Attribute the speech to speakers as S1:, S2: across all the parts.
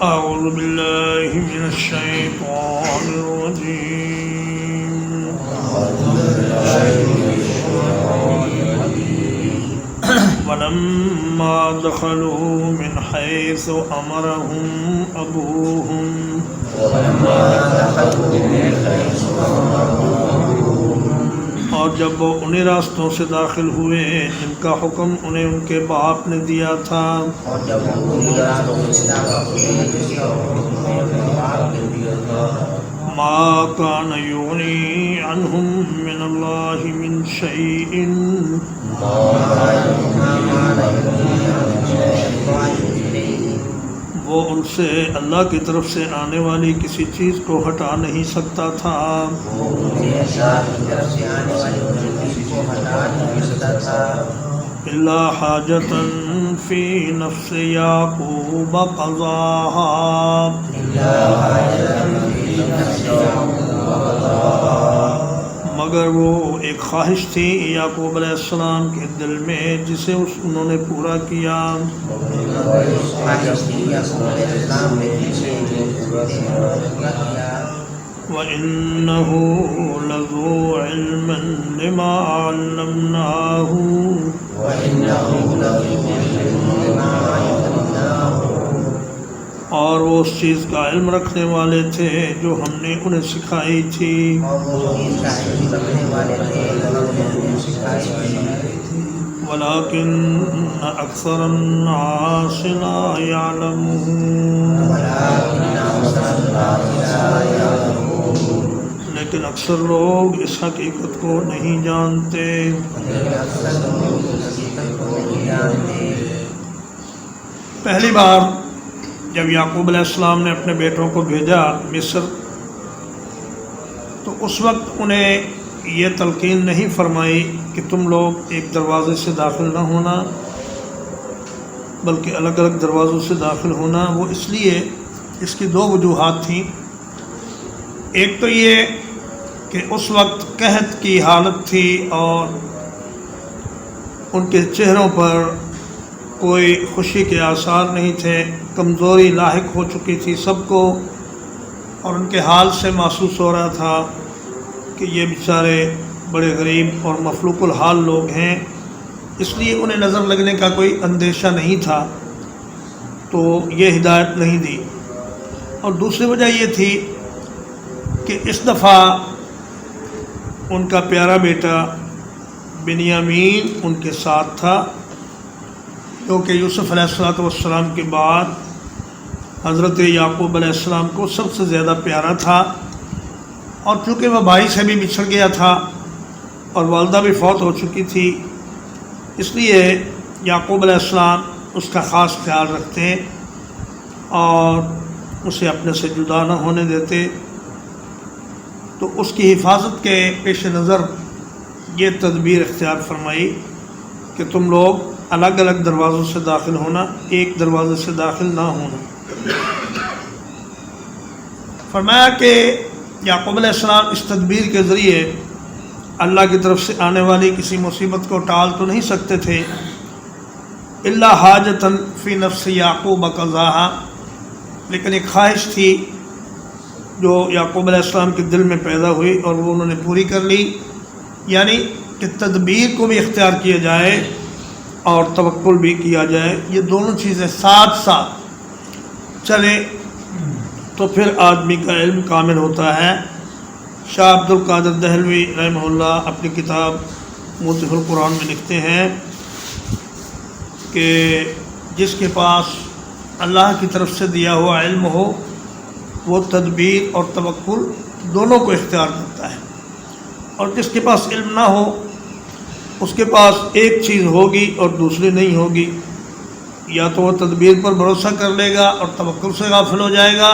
S1: أعوذ بالله من الشيطان الرجيم ولما دخلوا من حيث أمرهم أبوهم اور جب وہ انہیں راستوں سے داخل ہوئے جن کا حکم انہیں ان کے باپ نے دیا تھا ما كان يغني عنهم من الله من شيء وہ ان سے اللہ کی طرف سے آنے والی کسی چیز کو ہٹا نہیں سکتا تھا إلا حاجة في نفس يعقوب قضاها مگر وہ ایک خواہش تھی یعقوب علیہ السلام کے دل میں جسے انہوں نے پورا کیا وَإِنَّهُ لَذُو عِلْمٍ لِمَا عَلَّمْنَاهُ اور وہ اس چیز کا علم رکھنے والے تھے جو ہم نے انہیں سکھائی تھی وَلَكِنَّ أَكْثَرَ النَّاسِ لَا يَعْلَمُونَ لیکن اکثر لوگ اس حقیقت کو نہیں جانتے پہلی بار جب یعقوب علیہ السلام نے اپنے بیٹوں کو بھیجا مصر تو اس وقت انہیں یہ تلقین نہیں فرمائی کہ تم لوگ ایک دروازے سے داخل نہ ہونا بلکہ الگ الگ دروازوں سے داخل ہونا وہ اس لیے اس کی دو وجوہات تھیں ایک تو یہ کہ اس وقت قحط کی حالت تھی اور ان کے چہروں پر کوئی خوشی کے آثار نہیں تھے کمزوری لاحق ہو چکی تھی سب کو اور ان کے حال سے محسوس ہو رہا تھا کہ یہ بیچارے بڑے غریب اور مفلوق الحال لوگ ہیں اس لیے انہیں نظر لگنے کا کوئی اندیشہ نہیں تھا تو یہ ہدایت نہیں دی اور دوسری وجہ یہ تھی کہ اس دفعہ ان کا پیارا بیٹا بنیامین ان کے ساتھ تھا کیونکہ یوسف علیہ السلام کے بعد حضرت یعقوب علیہ السلام کو سب سے زیادہ پیارا تھا اور چونکہ وہ بھائی سے بھی بچھڑ گیا تھا اور والدہ بھی فوت ہو چکی تھی اس لیے یعقوب علیہ السلام اس کا خاص خیال رکھتے اور اسے اپنے سے جدا نہ ہونے دیتے تو اس کی حفاظت کے پیش نظر یہ تدبیر اختیار فرمائی کہ تم لوگ الگ الگ دروازوں سے داخل ہونا ایک دروازے سے داخل نہ ہونا فرمایا کہ یعقوب علیہ السلام اس تدبیر کے ذریعے اللہ کی طرف سے آنے والی کسی مصیبت کو ٹال تو نہیں سکتے تھے الا حاجتاً فی نفس یعقوب قضاها لیکن ایک خواہش تھی جو یعقوب علیہ السلام کے دل میں پیدا ہوئی اور وہ انہوں نے پوری کر لی یعنی کہ تدبیر کو بھی اختیار کیا جائے اور توکل بھی کیا جائے یہ دونوں چیزیں ساتھ ساتھ چلے تو پھر آدمی کا علم کامل ہوتا ہے شاہ عبد القادر دہلوی رحمہ اللہ اپنی کتاب موضح القرآن میں لکھتے ہیں کہ جس کے پاس اللہ کی طرف سے دیا ہوا علم ہو وہ تدبیر اور توکل دونوں کو اختیار کرتا ہے اور جس کے پاس علم نہ ہو اس کے پاس ایک چیز ہوگی اور دوسری نہیں ہوگی یا تو وہ تدبیر پر بھروسہ کر لے گا اور توکل سے غافل ہو جائے گا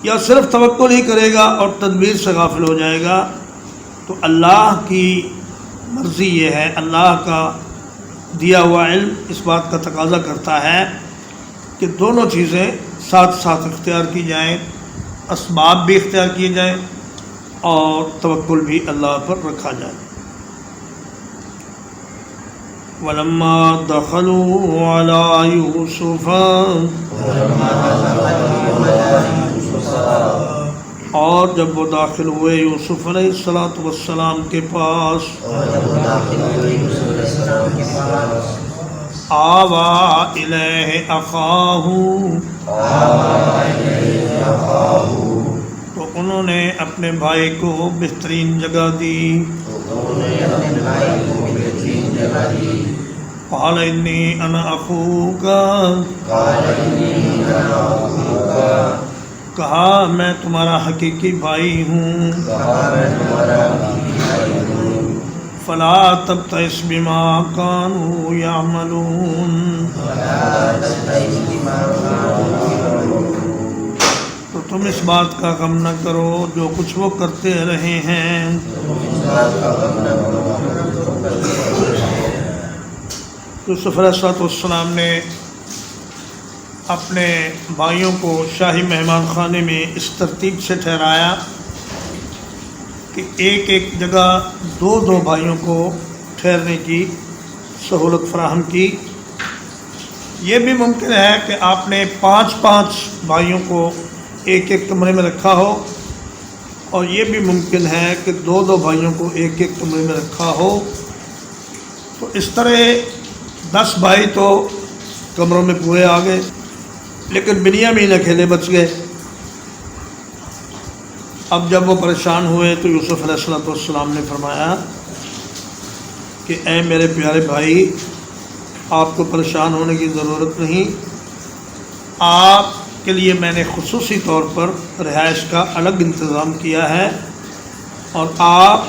S1: یا صرف توکل ہی کرے گا اور تدبیر سے غافل ہو جائے گا تو اللہ کی مرضی یہ ہے اللہ کا دیا ہوا علم اس بات کا تقاضا کرتا ہے کہ دونوں چیزیں ساتھ ساتھ اختیار کی جائیں اسباب بھی اختیار کیے جائیں اور توکل بھی اللہ پر رکھا جائے وَلَمَّا دَخَلُوا عَلَى يُوسُفَ اور جب وہ داخل ہوئے یوسف علیہ السلام کے پاس آوا الیہ اخاہ تو انہوں نے اپنے بھائی کو بہترین جگہ دی قال انی انا اخوک کہا میں تمہارا حقیقی بھائی ہوں فلا تبتئس بما كانوا يعملون تو تم اس بات کا غم نہ کرو جو کچھ وہ کرتے رہے ہیں. یوسف علیہ السلام نے اپنے بھائیوں کو شاہی مہمان خانے میں اس ترتیب سے ٹھہرایا کہ ایک ایک جگہ دو بھائیوں کو ٹھہرنے کی سہولت فراہم کی. یہ بھی ممکن ہے کہ آپ نے 5 بھائیوں کو ایک ایک کمرے میں رکھا ہو، اور یہ بھی ممکن ہے کہ 2 بھائیوں کو ایک ایک کمرے میں رکھا ہو. تو اس طرح 10 بھائی تو کمروں میں پورے آ گئے، لیکن بنیامین اکیلے بچ گئے. اب جب وہ پریشان ہوئے تو یوسف علیہ السلام نے فرمایا کہ اے میرے پیارے بھائی، آپ کو پریشان ہونے کی ضرورت نہیں. آپ کے لیے میں نے خصوصی طور پر رہائش کا الگ انتظام کیا ہے، اور آپ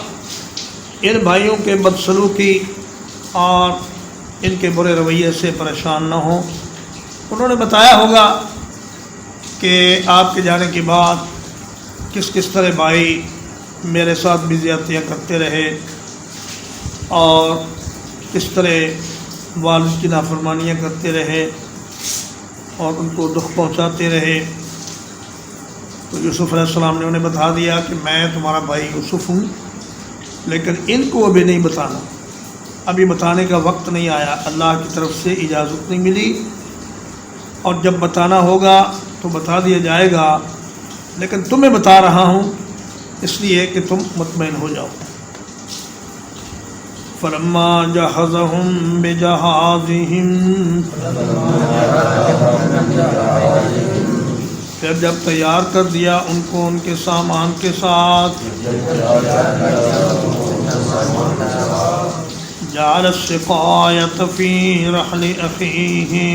S1: ان بھائیوں کے بدسلوکی اور ان کے برے رویے سے پریشان نہ ہوں. انہوں نے بتایا ہوگا کہ آپ کے جانے کے بعد کس طرح بھائی میرے ساتھ بھی زیادتیاں کرتے رہے اور کس طرح والد کی نافرمانیاں کرتے رہے اور ان کو دکھ پہنچاتے رہے. تو یوسف علیہ السلام نے انہیں بتا دیا کہ میں تمہارا بھائی یوسف ہوں، لیکن ان کو ابھی نہیں بتانا، ابھی بتانے کا وقت نہیں آیا، اللہ کی طرف سے اجازت نہیں ملی، اور جب بتانا ہوگا تو بتا دیا جائے گا، لیکن تمہیں بتا رہا ہوں اس لیے کہ تم مطمئن ہو جاؤ. فلما جہزہم بجہازہم، پھر جب تیار کر دیا ان کو ان کے سامان کے ساتھ، جعل السقایۃ فی رحل اخیہ،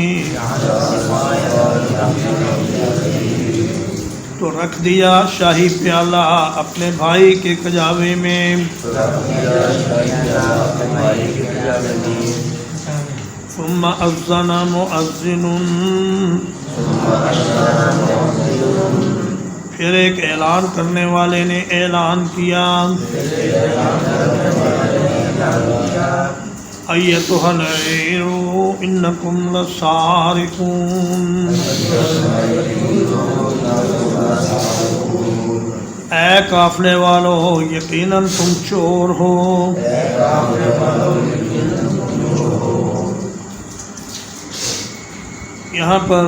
S1: تو رکھ دیا شاہی پیالہ اپنے بھائی کے کجاوے میں. ثم اذن مؤذن، پھر ایک اعلان کرنے والے نے اعلان کیا، ایتھا العیر انکم لسارقون، اے قافلے والو یقیناً تم چور ہو. یہاں پر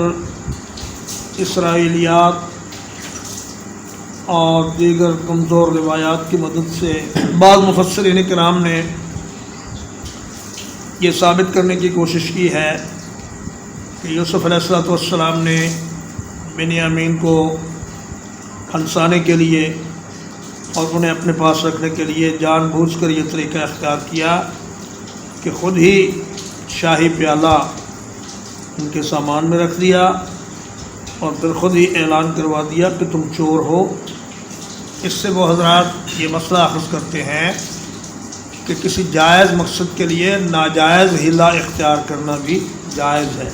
S1: اسرائیلیات اور دیگر کمزور روایات کی مدد سے بعض مفسرین کرام نے یہ ثابت کرنے کی کوشش کی ہے کہ یوسف علیہ السلام نے بنیامین کو پھنسانے کے لیے اور انہیں اپنے پاس رکھنے کے لیے جان بوجھ کر یہ طریقہ اختیار کیا کہ خود ہی شاہی پیالہ ان کے سامان میں رکھ دیا اور پھر خود ہی اعلان کروا دیا کہ تم چور ہو. اس سے وہ حضرات یہ مسئلہ اخذ کرتے ہیں کہ کسی جائز مقصد کے لیے ناجائز ہیلہ اختیار کرنا بھی جائز ہے،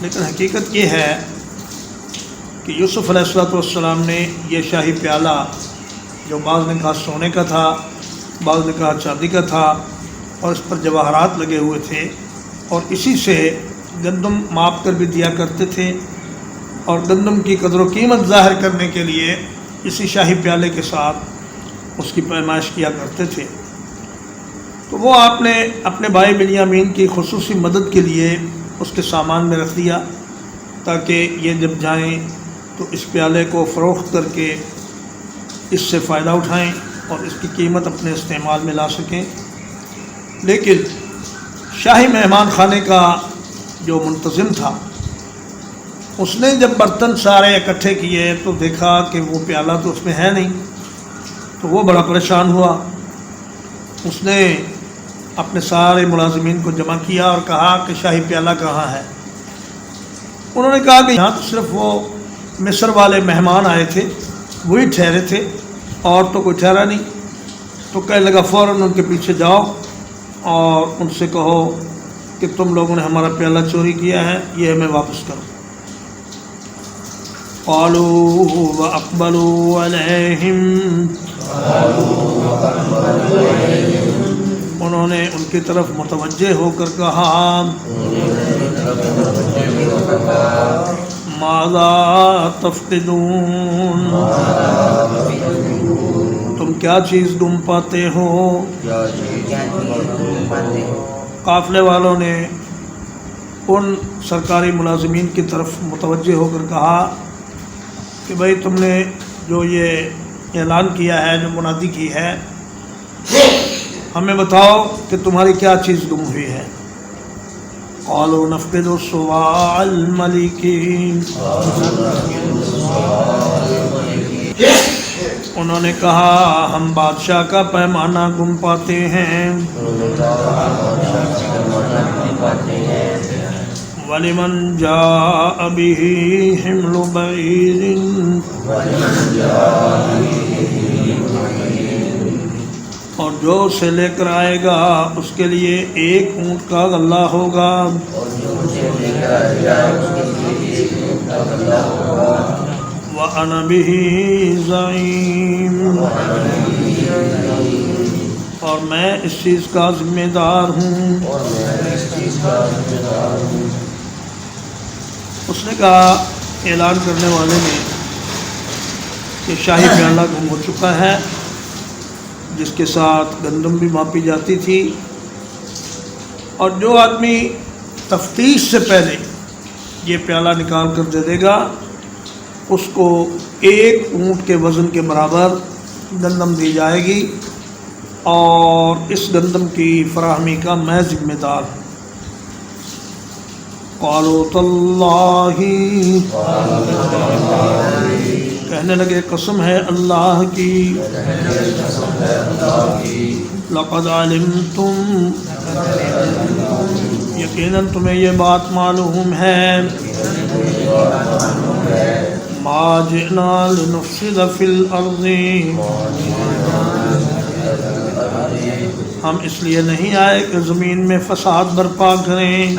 S1: لیکن حقیقت یہ ہے کہ یوسف علیہ السلام نے یہ شاہی پیالہ، جو بعض نے کہا سونے کا تھا، بعض نے کہا چاندی کا تھا، اور اس پر جواہرات لگے ہوئے تھے، اور اسی سے گندم ماپ کر بھی دیا کرتے تھے، اور گندم کی قدر و قیمت ظاہر کرنے کے لیے اسی شاہی پیالے کے ساتھ اس کی پیمائش کیا کرتے تھے. تو وہ آپ نے اپنے بھائی بنیامین کی خصوصی مدد کے لیے اس کے سامان میں رکھ دیا، تاکہ یہ جب جائیں تو اس پیالے کو فروخت کر کے اس سے فائدہ اٹھائیں اور اس کی قیمت اپنے استعمال میں لا سکیں۔ لیکن شاہی مہمان خانے کا جو منتظم تھا اس نے جب برتن سارے اکٹھے کیے تو دیکھا کہ وہ پیالہ تو اس میں ہے نہیں، تو وہ بڑا پریشان ہوا۔ اس نے اپنے سارے ملازمین کو جمع کیا اور کہا کہ شاہی پیالہ کہاں ہے؟ انہوں نے کہا کہ یہاں تو صرف وہ مصر والے مہمان آئے تھے، وہی ٹھہرے تھے، اور تو کوئی ٹھہرا نہیں۔ تو کہنے لگا فوراً ان کے پیچھے جاؤ اور ان سے کہو کہ تم لوگوں نے ہمارا پیالہ چوری کیا ہے، یہ ہمیں واپس کرو۔ قالوا واقبلوا علیہم، انہوں نے ان کی طرف متوجہ ہو کر کہا ماذا تفقدون، تم کیا چیز گم پاتے ہو؟ قافلے والوں نے ان سرکاری ملازمین کی طرف متوجہ ہو کر کہا کہ بھئی تم نے جو یہ اعلان کیا ہے، جو منادی کی ہے، ہمیں بتاؤ کہ تمہاری کیا چیز گم ہوئی ہے۔ قالوا نفقد صواع الملک، انہوں نے کہا ہم بادشاہ کا پیمانہ گم پاتے ہیں۔ وَلِمَنْ جَاءَ بِهِ حِمْلُ بَعِيرٍ، اور جو اسے لے کر آئے گا اس کے لیے ایک اونٹ کا غلہ ہوگا۔ وَأَنَا بِهِ زَعِيمٌ، اور میں اس چیز کا ذمہ دار ہوں۔ اس نے کہا اعلان کرنے والے نے کہ شاہی پیالہ گم ہو چکا ہے، جس کے ساتھ گندم بھی ماپی جاتی تھی، اور جو آدمی تفتیش سے پہلے یہ پیالہ نکال کر دے دے گا اس کو ایک اونٹ کے وزن کے برابر گندم دی جائے گی، اور اس گندم کی فراہمی کا میں ذمہ دار ہوں۔ قالوا تاللہ، کہنے لگے قسم ہے اللہ کی، لقد علمتم، یقیناً تمہیں یہ بات معلوم ہے، ما جئنا لنفسد فی الارض، ہم اس لیے نہیں آئے کہ زمین میں فساد برپا کریں،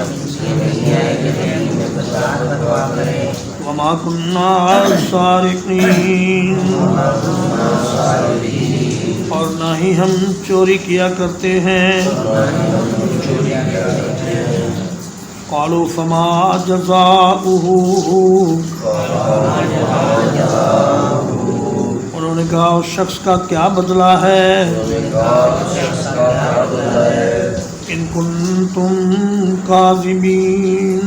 S1: وما کننا سارقین، اور نہ ہی ہم چوری کیا کرتے ہیں۔ قالوا فما جزاؤہ، انہوں نے کہا اس شخص کا کیا بدلہ ہے؟ ان کنتم کاذبین،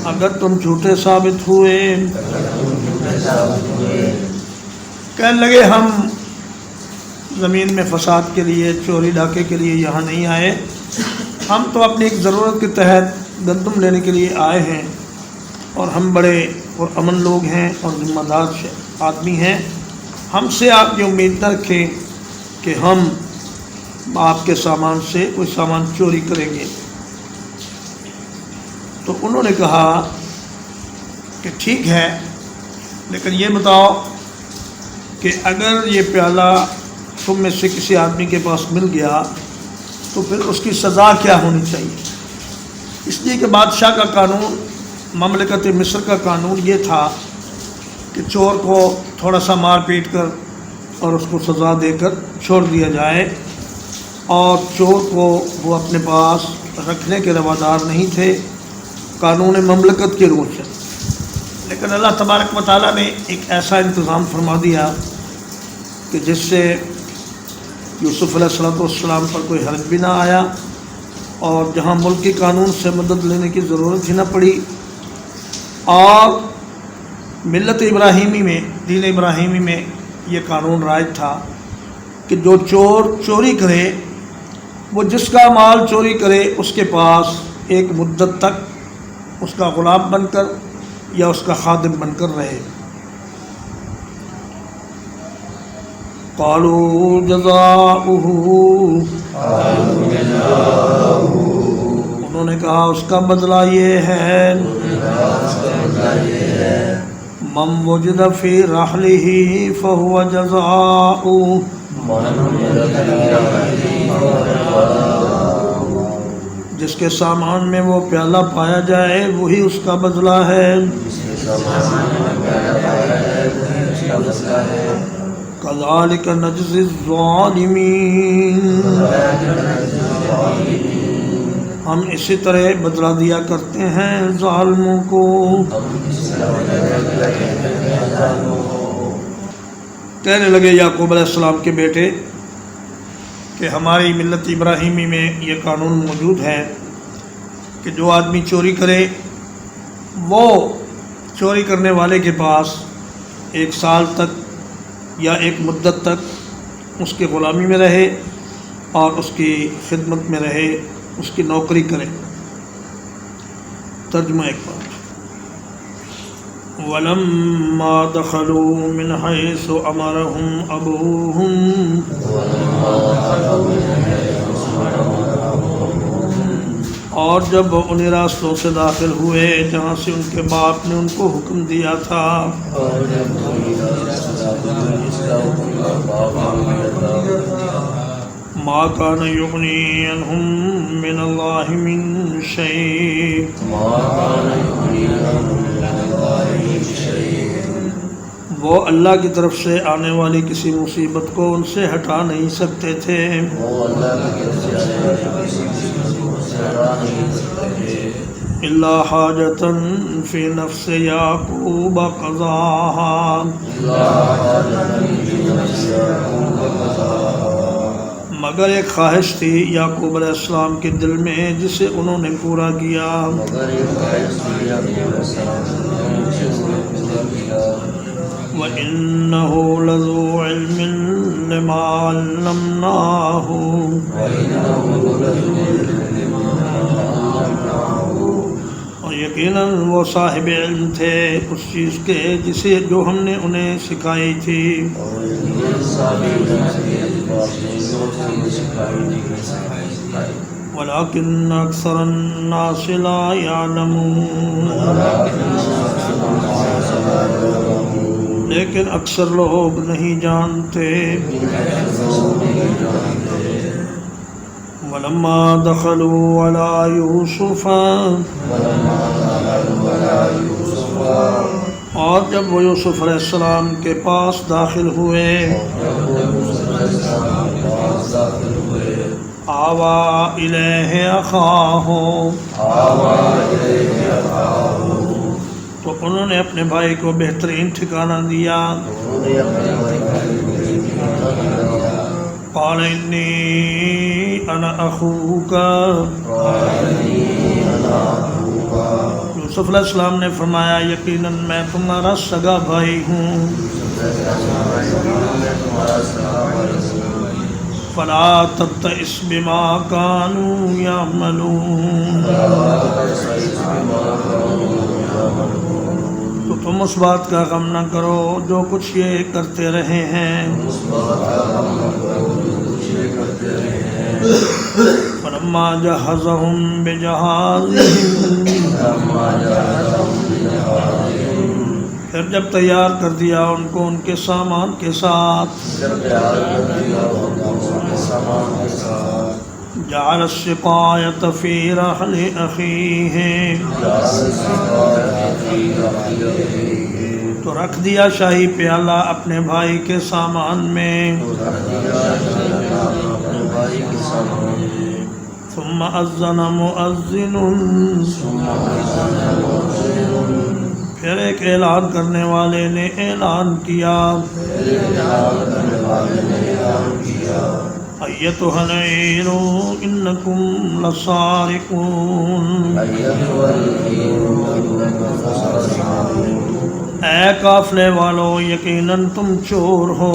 S1: اگر تم جھوٹے ثابت ہوئے۔ کہنے لگے ہم زمین میں فساد کے لیے، چوری ڈاکے کے لیے یہاں نہیں آئے، ہم تو اپنی ایک ضرورت کے تحت گندم لینے کے لیے آئے ہیں، اور ہم بڑے اور امن لوگ ہیں اور ذمہ دار آدمی ہیں، ہم سے آپ یہ امید نہ رکھیں کہ ہم آپ کے سامان سے کوئی سامان چوری کریں گے۔ تو انہوں نے کہا کہ ٹھیک ہے، لیکن یہ بتاؤ کہ اگر یہ پیالہ تم میں سے کسی آدمی کے پاس مل گیا تو پھر اس کی سزا کیا ہونی چاہیے؟ اس لیے کہ بادشاہ کا قانون، مملکت مصر کا قانون یہ تھا کہ چور کو تھوڑا سا مار پیٹ کر اور اس کو سزا دے کر چھوڑ دیا جائے، اور چور کو وہ اپنے پاس رکھنے کے روادار نہیں تھے قانون مملکت کے روح سے۔ لیکن اللہ تبارک و تعالیٰ نے ایک ایسا انتظام فرما دیا کہ جس سے یوسف علیہ السلام پر کوئی حرج بھی نہ آیا، اور جہاں ملکی قانون سے مدد لینے کی ضرورت ہی نہ پڑی، اور ملت ابراہیمی میں، دین ابراہیمی میں یہ قانون رائج تھا کہ جو چور چوری کرے، وہ جس کا مال چوری کرے اس کے پاس ایک مدت تک اس کا غلام بن کر یا اس کا خادم بن کر رہے۔ قالوا جزاؤہ، انہوں نے کہا اس کا بدلہ یہ ہے، من وجد فی رحلہ فہو جزاؤہ، جس کے سامان میں وہ پیالہ پایا جائے وہی اس کا بدلہ ہے۔ کذالک نجزی الظالمین، ہم اسی طرح بدلہ دیا کرتے ہیں ظالموں کو۔ کہنے لگے یعقوب علیہ السلام کے بیٹے کہ ہماری ملت ابراہیمی میں یہ قانون موجود ہے کہ جو آدمی چوری کرے وہ چوری کرنے والے کے پاس 1 سال تک یا ایک مدت تک اس کی غلامی میں رہے اور اس کی خدمت میں رہے، اس کی نوکری کرے۔ ترجمہ ایک بار، وَلَمَّا دَخَلُوا مِنْ حَيْثُ أَمَرَهُمْ أَبُوهُمْ، اور جب انہیں راستوں سے داخل ہوئے جہاں سے ان کے باپ نے ان کو حکم دیا تھا، مَا كَانَ يُغْنِي عَنْهُمْ مِنَ اللَّهِ مِنْ شَيْءٍ، وہ اللہ کی طرف سے آنے والی کسی مصیبت کو ان سے ہٹا نہیں سکتے تھے۔ إِلَّا حَاجَةً فِي نَفْسِ يَعْقُوبَ قَضَاهَا، مگر ایک خواہش تھی یعقوب علیہ السلام کے دل میں جسے انہوں نے پورا کیا۔ وَإِنَّهُ لَذُو عِلْمٍ لِّمَا عَلَّمْنَاهُ، اور یقیناً وہ صاحب علم تھے اس چیز کے جسے جو ہم نے انہیں سکھائی تھی۔ وَلَكِنَّ أَكْثَرَ النَّاسِ لَا يَعْلَمُونَ، لیکن اکثر لوگ نہیں جانتے۔ وَلَمَّا دَخَلُوا عَلَى يُوسُفَ، اور جب وہ یوسف علیہ السلام کے پاس داخل ہوئے، آویٰ الیہ اخاہ، تو انہوں نے اپنے بھائی کو بہترین ٹھکانہ دیا۔ قال انی انا اخوک، یوسف علیہ السلام نے فرمایا یقیناً میں تمہارا سگا بھائی ہوں۔ فلا تبتئس بما كانوا يعملون، تو تم اس بات کا غم نہ کرو جو کچھ یہ کرتے رہے ہیں۔ فلما جہزهم بجہازهم، پھر جب تیار کر دیا ان کو ان کے سامان کے ساتھ، جعل السقایۃ فی رحل اخیہ، تو رکھ دیا شاہی پیالہ اپنے بھائی کے سامان میں۔ ثم اذن مؤذن، پھر ایک اعلان کرنے والے نے اعلان کیا، أيتها العير إنكم لصارقون اے قافلے والو یقیناً تم چور ہو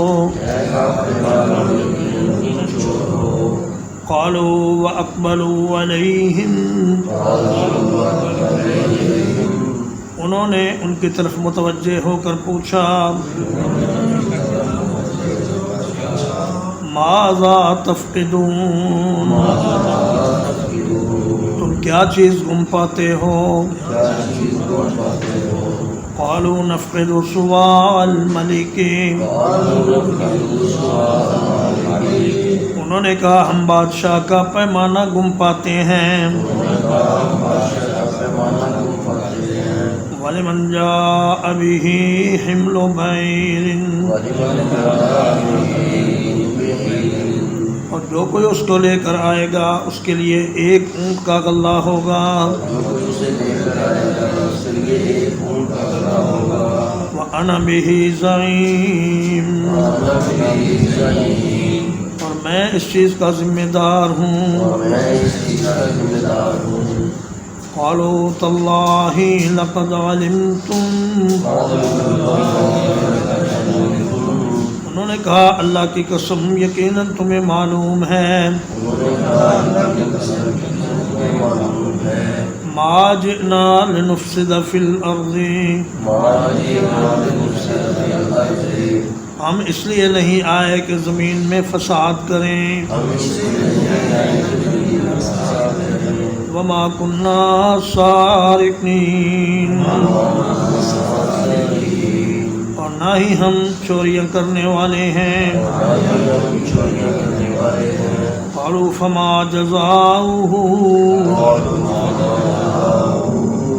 S1: قالوا وأقبلوا علیہم انہوں نے ان کی طرف متوجہ ہو کر پوچھا ماذا تفقدون تم کیا چیز گم پاتے ہو قالوا نفقد صواع الملک انہوں نے کہا ہم بادشاہ کا پیمانہ گم پاتے ہیں وَلِمَنْ جَاءَ بِهِ حِمْلُ بَعِيرٍ اور جو کوئی اس کو لے کر آئے گا اس کے لیے ایک اونٹ کا غلہ ہوگا وَأَنَا بِهِ زَعِيمٌ اور میں اس چیز کا ذمہ دار ہوں قالوا تاللہ لقد علمتم انہوں نے کہا اللہ کی قسم یقیناً تمہیں معلوم ہے ما جئنا لنفسد فی الارض ہم اس لیے نہیں آئے کہ زمین میں فساد کریں وما كنا سارقین اور نہ ہی ہم چوریاں کرنے والے ہیں قالوا فما جزاؤه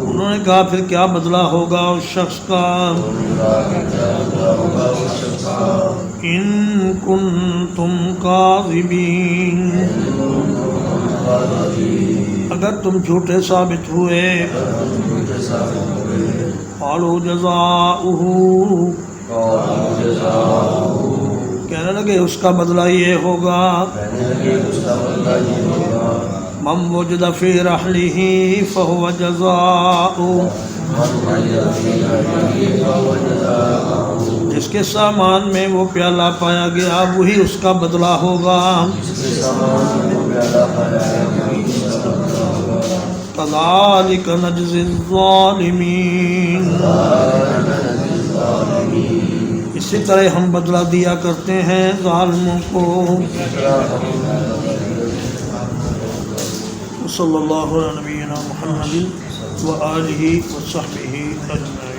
S1: انہوں نے کہا پھر کیا بدلہ ہوگا اس شخص کا ان کنتم کاذبین اگر تم جھوٹے ثابت ہوئے قالوا جزاؤه کہنے لگے اس کا بدلہ یہ ہوگا من وجد فی رحلہ فہو جزاؤ جس کے سامان میں وہ پیالہ پایا گیا وہی اس کا بدلہ ہوگا کذالک نجزی الظالمین اسی طرح ہم بدلہ دیا کرتے ہیں ظالموں کو صلی اللہ علیہ نبینا محمد وآلہ وصحبہ اجمعین